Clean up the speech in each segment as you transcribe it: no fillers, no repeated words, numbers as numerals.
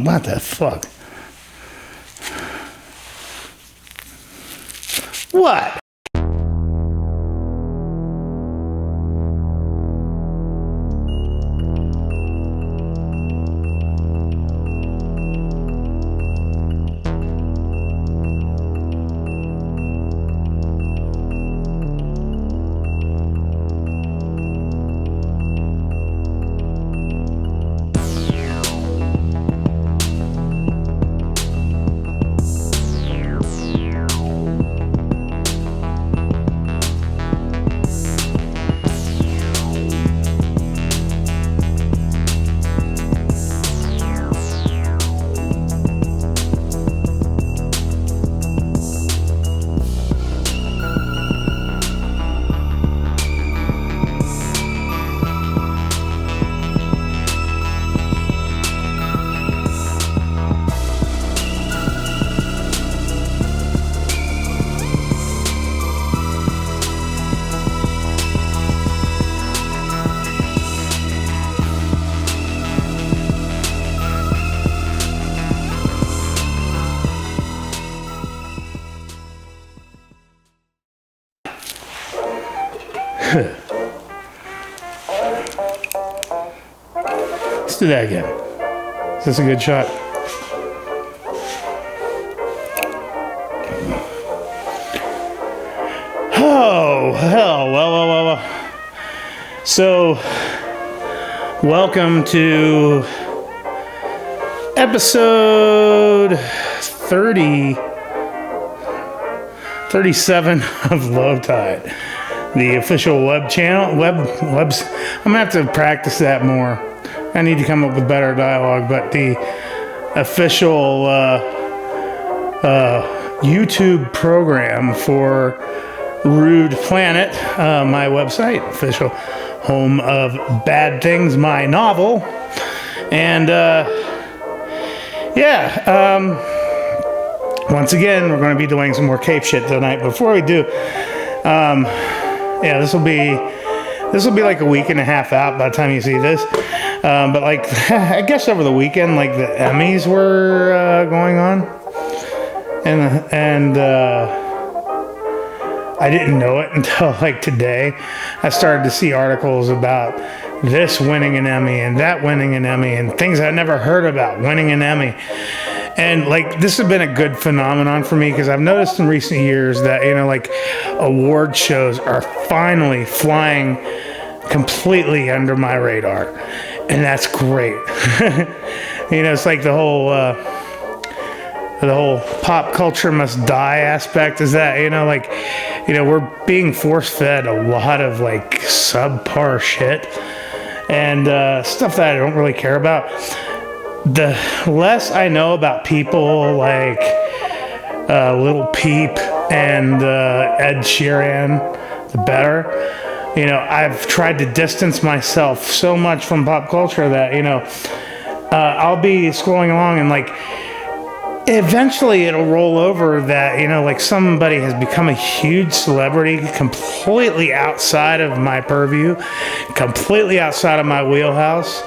What the fuck? What? Let's do that again. Is this a good shot? Oh, hell. Well. So, welcome to episode 37 of Low Tide. The official web channel, webs. I'm gonna have to practice that more. I need to come up with better dialogue, but the official YouTube program for rudeplanet, my website, official home of Bad Things, my novel, and once again, we're going to be doing some more cape shit tonight. Before we do, this will be like a week and a half out by the time you see this. But like, I guess over the weekend, like the Emmys were going on, and I didn't know it until like today. I started to see articles about this winning an Emmy and that winning an Emmy and things I never heard about winning an Emmy. And like, this has been a good phenomenon for me because I've noticed in recent years that, like award shows are finally flying completely under my radar. And that's great. It's like the whole pop culture must die aspect is that, we're being force-fed a lot of like subpar shit and stuff that I don't really care about. The less I know about people like Little Peep and Ed Sheeran, the better. I've tried to distance myself so much from pop culture that, I'll be scrolling along and like, eventually it'll roll over that, like somebody has become a huge celebrity completely outside of my purview, completely outside of my wheelhouse.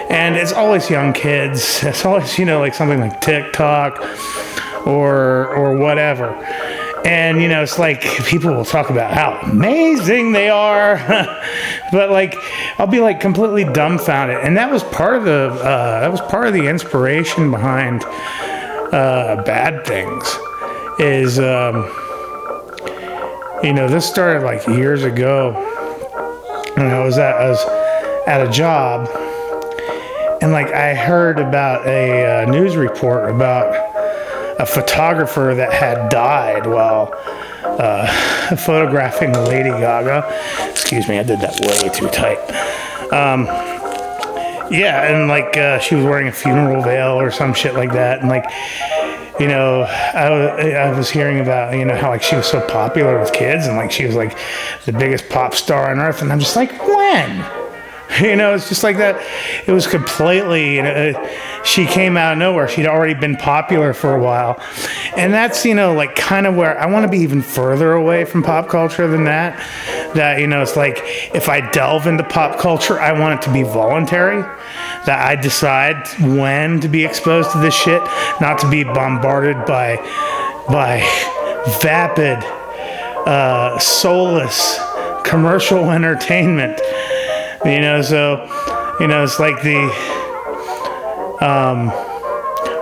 And it's always young kids. It's always, like something like TikTok or whatever. And, it's like people will talk about how amazing they are. But like, I'll be like completely dumbfounded. And that was part of the inspiration behind Bad Things is, this started like years ago. And I was at a job. And like I heard about a news report about a photographer that had died while photographing Lady Gaga. Excuse me, I did that way too tight. And like she was wearing a funeral veil or some shit like that. And like, I was hearing about, how like she was so popular with kids and like she was like the biggest pop star on earth. And I'm just like, when? It's just like that. It was completely, she came out of nowhere. She'd already been popular for a while. And that's, like kind of where I want to be even further away from pop culture than that. that, you know, it's like if I delve into pop culture, I want it to be voluntary, that I decide when to be exposed to this shit, not to be bombarded by vapid, soulless commercial entertainment. You know, so, you know, it's like the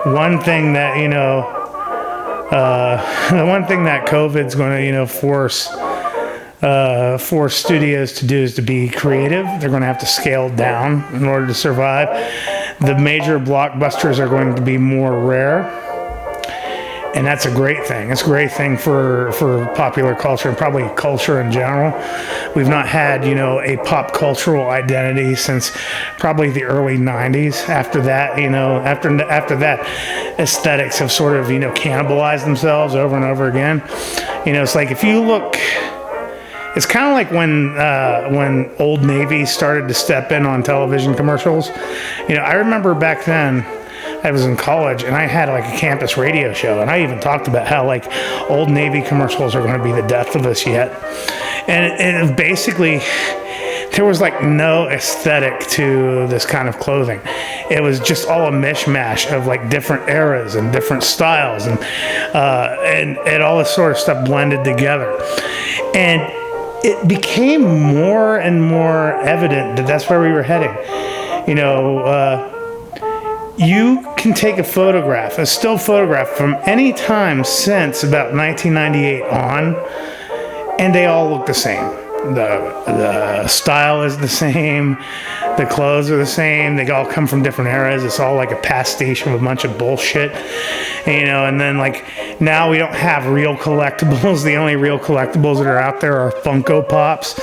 one thing that, you know, the one thing that COVID's going to, you know, force studios to do is to be creative. They're going to have to scale down in order to survive. The major blockbusters are going to be more rare, and that's a great thing. It's a great thing for popular culture and probably culture in general. We've not had, you know, a pop cultural identity since probably the early 90s. After that, you know, after that, aesthetics have sort of, you know, cannibalized themselves over and over again. You know, it's like if you look, it's kind of like when Old Navy started to step in on television commercials. You know, I remember back then, I was in college and I had like a campus radio show, and I even talked about how like Old Navy commercials are going to be the death of us yet. And basically, there was like no aesthetic to this kind of clothing. It was just all a mishmash of like different eras and different styles, and all this sort of stuff blended together. And it became more and more evident that that's where we were heading. You know, you can take a photograph, a still photograph from any time since about 1998 on, and they all look the same. The style is the same, the clothes are the same, they all come from different eras. It's all like a pastiche of a bunch of bullshit, you know. And then like now we don't have real collectibles. The only real collectibles that are out there are Funko Pops.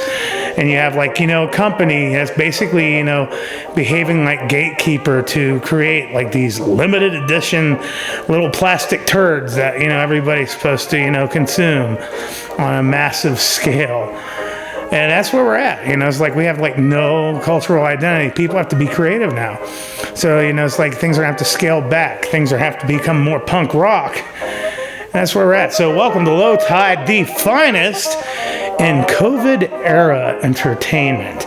And you have like, you know, a company that's basically, you know, behaving like gatekeeper to create like these limited edition little plastic turds that, you know, everybody's supposed to, you know, consume on a massive scale. And that's where we're at. You know, it's like we have like no cultural identity. People have to be creative now. So, you know, it's like things are going to have to scale back. Things are have to become more punk rock. And that's where we're at. So welcome to Low Tide, the finest in COVID era entertainment.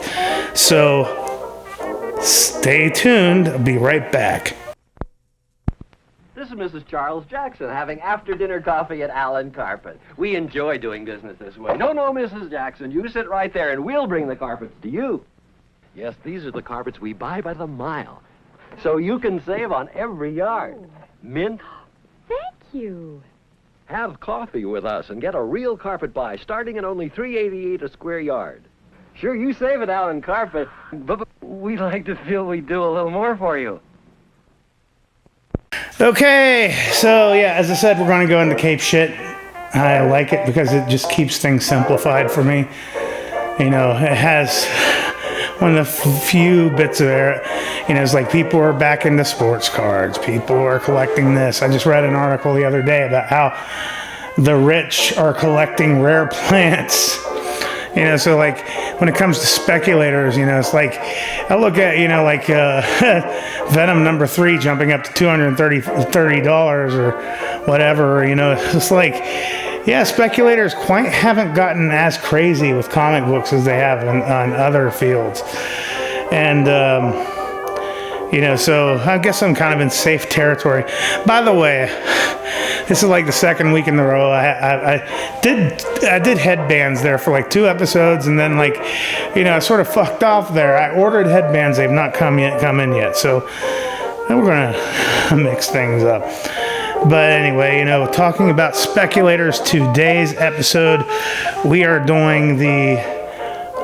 So stay tuned. I'll be right back. This is Mrs. Charles Jackson having after-dinner coffee at Allen Carpet. We enjoy doing business this way. No, Mrs. Jackson, you sit right there and we'll bring the carpets to you. Yes, these are the carpets we buy by the mile, so you can save on every yard. Mint. Thank you. Have coffee with us and get a real carpet buy starting at only $3.88 a square yard. Sure, you save at Allen Carpet, but we like to feel we do a little more for you. Okay, so yeah, as I said, we're going to go into Cape shit. I like it because it just keeps things simplified for me. You know, it has one of the few bits of it. You know, it's like people are back into sports cards. People are collecting this. I just read an article the other day about how the rich are collecting rare plants. You know, so like when it comes to speculators, you know, it's like I look at, you know, like Venom #3 jumping up to $230 or whatever. You know, it's like, yeah, speculators quite haven't gotten as crazy with comic books as they have on other fields. And you know, so I guess I'm kind of in safe territory. By the way, this is like the second week in a row. I did headbands there for like 2 episodes, and then like, you know, I sort of fucked off there. I ordered headbands; they've not come in yet. So we're gonna mix things up. But anyway, you know, talking about speculators, today's episode, we are doing the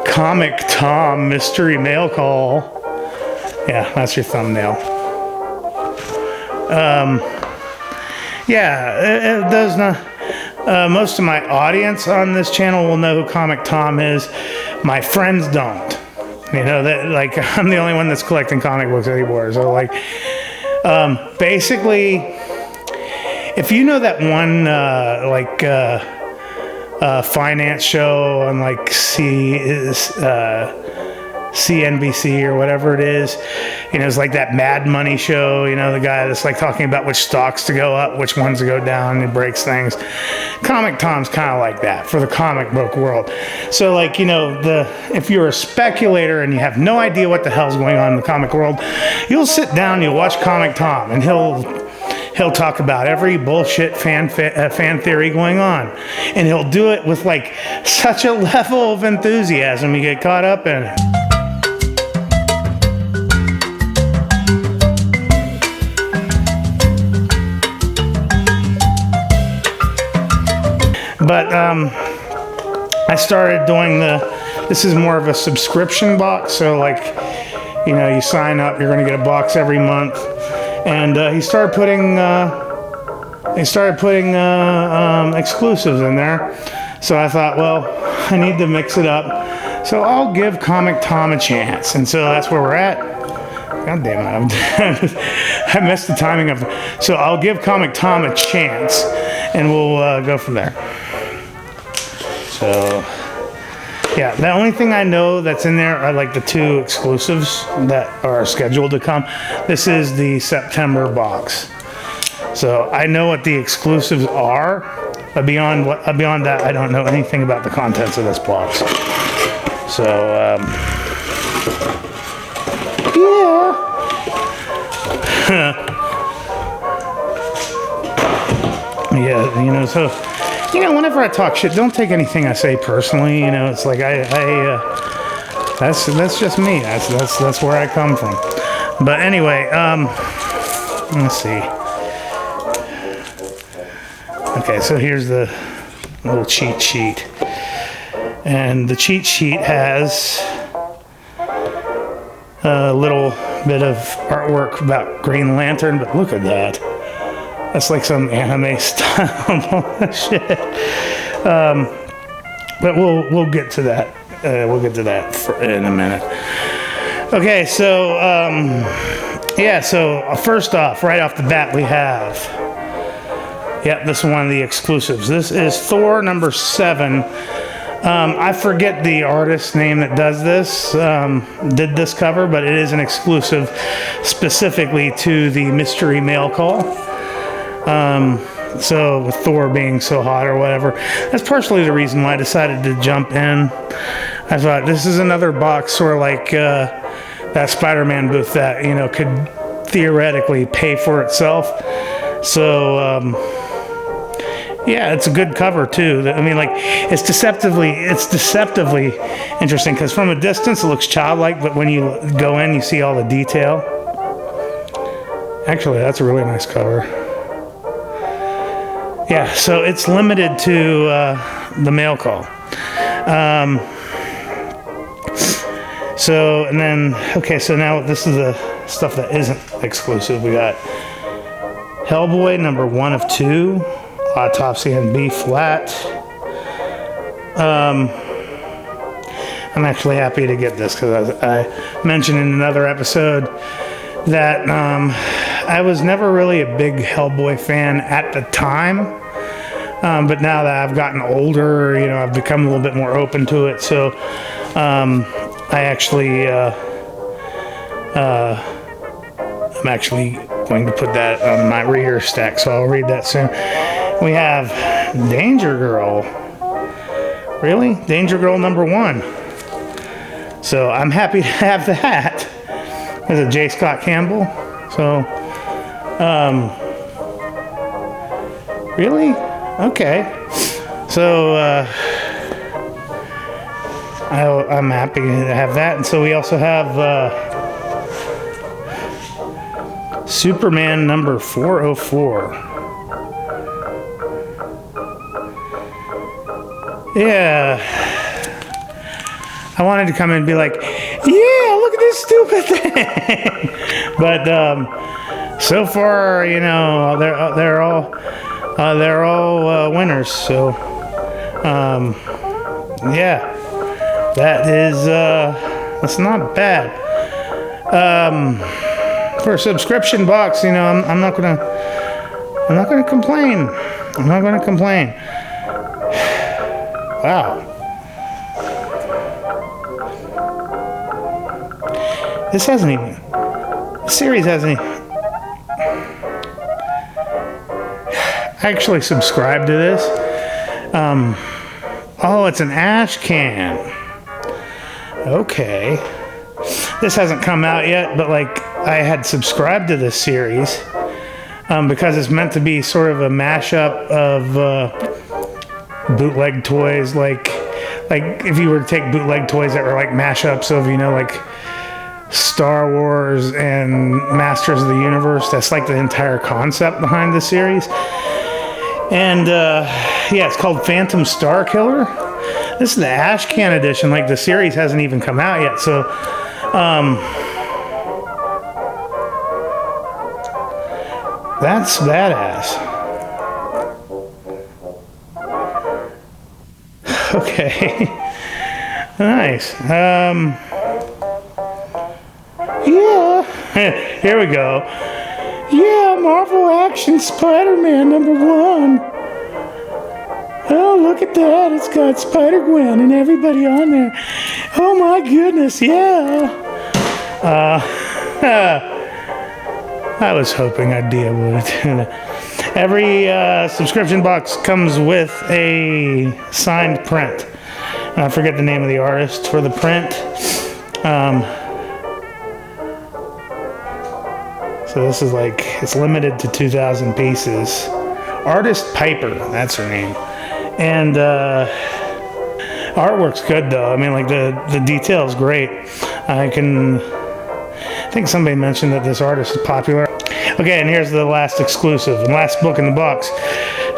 ComicTom Mystery Mail Call. Yeah, that's your thumbnail. Yeah, it does not. Most of my audience on this channel will know who Comic Tom is. My friends don't. You know, that like I'm the only one that's collecting comic books anymore. So like, basically, if you know that one finance show on like CNBC or whatever it is. You know, it's like that Mad Money show, you know, the guy that's like talking about which stocks to go up, which ones to go down, and he breaks things. Comic Tom's kind of like that for the comic book world. So like, you know, if you're a speculator and you have no idea what the hell's going on in the comic world, you'll sit down, you'll watch Comic Tom, and he'll talk about every bullshit fan theory going on. And he'll do it with like such a level of enthusiasm, you get caught up in it. But I started doing this is more of a subscription box. So like, you know, you sign up, you're going to get a box every month. And he started putting exclusives in there. So I thought, well, I need to mix it up. So I'll give Comic Tom a chance. And so that's where we're at. God damn it. I messed the timing up. So I'll give Comic Tom a chance, and we'll go from there. So, yeah, the only thing I know that's in there are like the 2 exclusives that are scheduled to come. This is the September box. So I know what the exclusives are, but beyond that, I don't know anything about the contents of this box. So, yeah. Yeah, you know, so, you know, whenever I talk shit, don't take anything I say personally. You know, it's like that's just me. That's where I come from. But anyway, let's see. Okay, so here's the little cheat sheet, and the cheat sheet has a little bit of artwork about Green Lantern. But look at that. That's like some anime style shit. But we'll get to that. We'll get to that in a minute. Okay, so yeah. So first off, right off the bat, we have. Yep, this is one of the exclusives. This is Thor number 7. I forget the artist's name that does this. Did this cover, but it is an exclusive specifically to the Mystery Mail Call. So with Thor being so hot or whatever, that's partially the reason why I decided to jump in. I thought this is another box sort of like that Spider-Man booth that, you know, could theoretically pay for itself. So yeah, it's a good cover too. I mean, like, it's deceptively interesting because from a distance it looks childlike, but when you go in, you see all the detail. Actually, that's a really nice cover. Yeah, so it's limited to the mail call. So, and then, okay, so now this is the stuff that isn't exclusive. We got Hellboy number 1 of 2, Autopsy in B flat. I'm actually happy to get this because I mentioned in another episode that I was never really a big Hellboy fan at the time, but now that I've gotten older, you know, I've become a little bit more open to it. So I actually, I'm actually going to put that on my reader stack, so I'll read that soon. We have Danger Girl. Really? Danger Girl number 1. So I'm happy to have that. There's a J. Scott Campbell. So, really? Okay. So, I'm happy to have that. And so we also have Superman number 404. Yeah. I wanted to come in and be like, yeah, look at this stupid thing. But so far, you know, they're all winners. So yeah, that's not bad. For a subscription box, you know, I'm not gonna complain. I'm not gonna complain. Wow. This hasn't even... The series hasn't even... I actually subscribed to this. Oh, it's an ash can. Okay. This hasn't come out yet, but like I had subscribed to this series because it's meant to be sort of a mashup of bootleg toys, like if you were to take bootleg toys that were like mashups of, you know, like Star Wars and Masters of the Universe. That's like the entire concept behind the series. And yeah, it's called Phantom Star Killer. This is the ash can edition. Like the series hasn't even come out yet, so that's badass. Okay. Nice. Yeah. Here we go. Yeah, Marvel Action Spider-Man #1. Oh, look at that. It's got Spider-Gwen and everybody on there. Oh my goodness, yeah. I was hoping I'd be able to. Every subscription box comes with a signed print. I forget the name of the artist for the print. So this is like, it's limited to 2,000 pieces. Artist Piper, that's her name. And artwork's good though. I mean, like the detail's great. I think somebody mentioned that this artist is popular. Okay, and here's the last exclusive and last book in the box.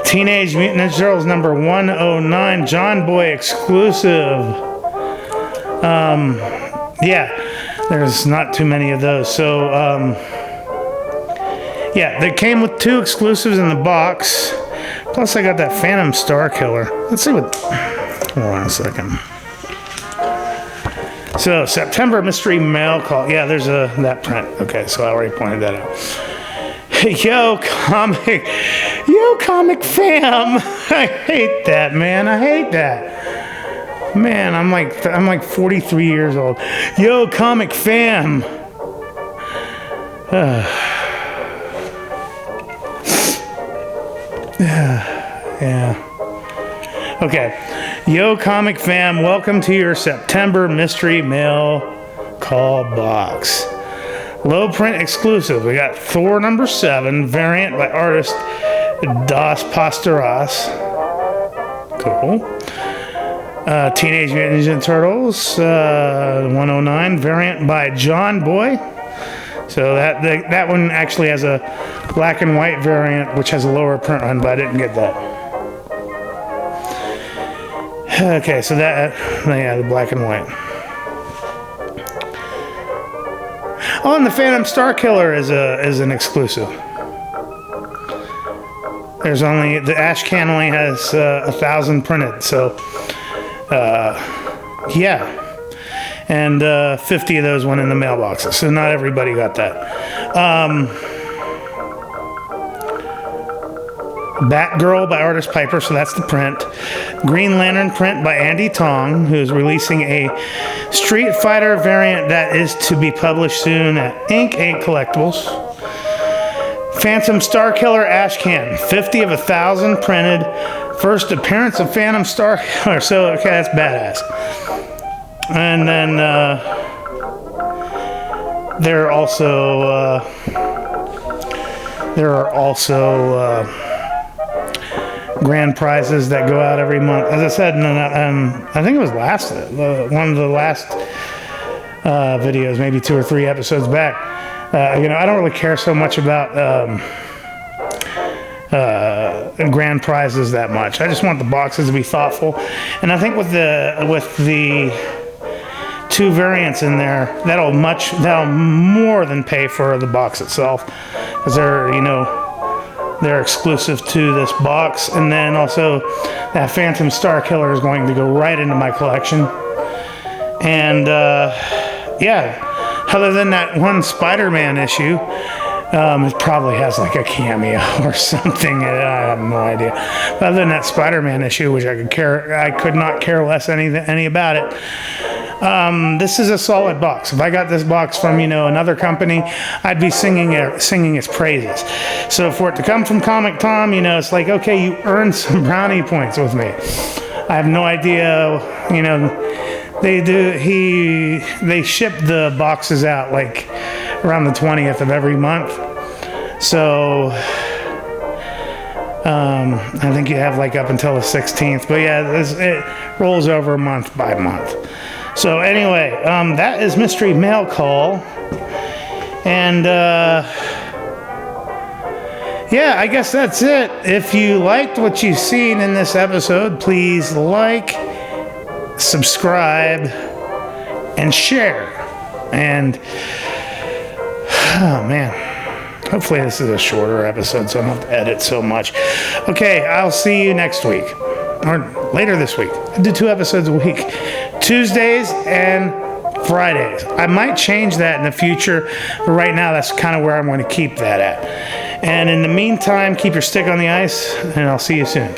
Teenage Mutant Ninja Turtles #109, John Boy exclusive. Yeah, there's not too many of those. So, yeah, they came with 2 exclusives in the box. Plus, I got that Phantom Star Killer. Let's see what... Hold on a second. So, September Mystery Mail Call. Yeah, there's that print. Okay, so I already pointed that out. Yo, comic fam. I hate that, man. I hate that. Man, I'm like 43 years old. Yo, comic fam. Yeah. Okay. Yo, comic fam, welcome to your September Mystery Mail Call box. Low print exclusive. We got Thor #7, variant by artist Das Pastoras. Cool. Teenage Mutant Ninja Turtles 109, variant by John Boy. So that one actually has a black and white variant, which has a lower print run, but I didn't get that. Okay, so yeah, the black and white. Oh, and the Phantom Star Killer is an exclusive. There's only, the ash can only has 1,000 printed, so yeah. And 50 of those went in the mailboxes, so not everybody got that. Batgirl by artist Piper, so that's the print. Green Lantern print by Andy Tong, who's releasing a Street Fighter variant that is to be published soon at Ink Collectibles. Phantom Star Killer ash can, 50 of 1,000 printed. First appearance of Phantom Star Killer, so okay, that's badass. And then there are also grand prizes that go out every month. As I said, I think it was one of the last videos, maybe 2 or 3 episodes back. You know, I don't really care so much about grand prizes that much. I just want the boxes to be thoughtful, and I think with the 2 variants in there, that'll more than pay for the box itself, because they're exclusive to this box. And then also that Phantom Star Killer is going to go right into my collection. And yeah, other than that one Spider-Man issue, it probably has like a cameo or something. I have no idea. Other than that Spider-Man issue, which I could not care less any about it. This is a solid box. If I got this box from, another company, I'd be singing its praises. So for it to come from Comic Tom, it's like, okay, you earned some brownie points with me. I have no idea, they ship the boxes out like around the 20th of every month. So I think you have like up until the 16th, but yeah, it rolls over month by month. So anyway, that is Mystery Mail Call. And yeah, I guess that's it. If you liked what you've seen in this episode, please like, subscribe, and share. And oh man, hopefully this is a shorter episode so I don't have to edit so much. Okay, I'll see you next week. Or later this week. I do 2 episodes a week. Tuesdays and Fridays. I might change that in the future, but right now that's kind of where I'm going to keep that at. And in the meantime, keep your stick on the ice, and I'll see you soon.